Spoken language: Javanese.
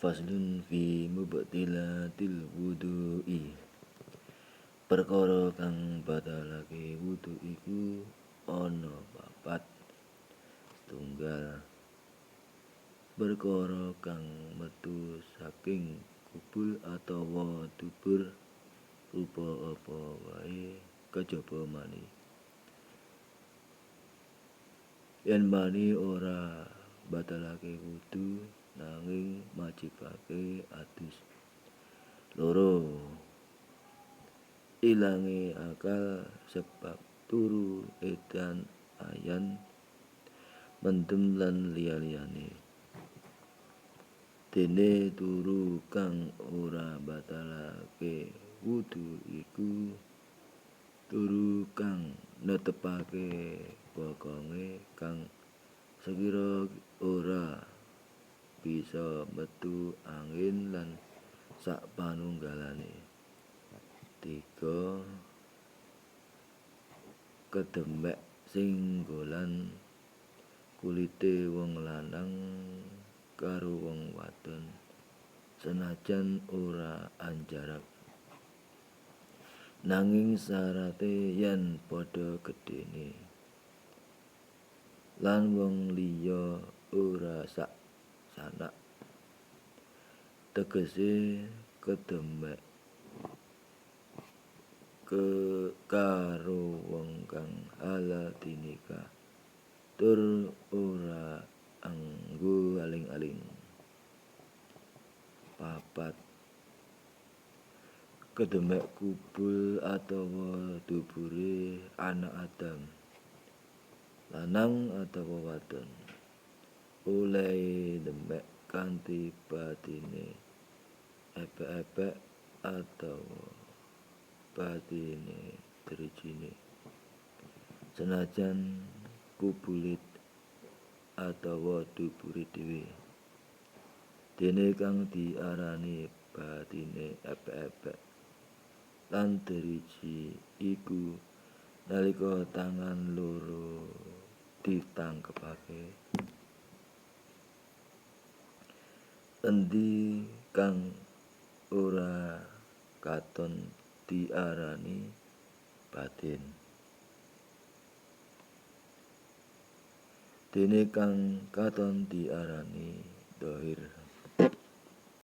Faslun fi mubtilatil wudu'i. Perkara kang batalake wudu iku ana papat. Tunggal perkara kang metu saking kubul atawa dubur rupa apa wae kejaba mani. Yen mani ora batalake wudu nanging majibake adus. Loro, ilange akal sebab turu edan ayan mendem lan liya-liyane. Dene turu kang ora batalake wudu iku turu kang netepake bokonge kang sekira ora bisa metu angin lan sapanunggalane. 3. Kedemek sing nggolan kulite wong lanang karo wong wadon senajan ora anjarak. Nanging syarate yen padha gedhene lan wong liya ora sak sanak. Tegese kedemek karo wong kang halal dinikah tur ora anggo aling-aling. 4. Kedemek kubul atawa dubure anak Adam, lanang atawa wadon, oleh demek kanthi batine epek-epek atawa batine drijine senajan kubulit atawa dubure dhewe. Dene kang diarani batine epek-epek lan driji iku nalika tangan loro ditangkepake. Endi kang ora katon diarani batin. Dene kang katon diarani dhahir.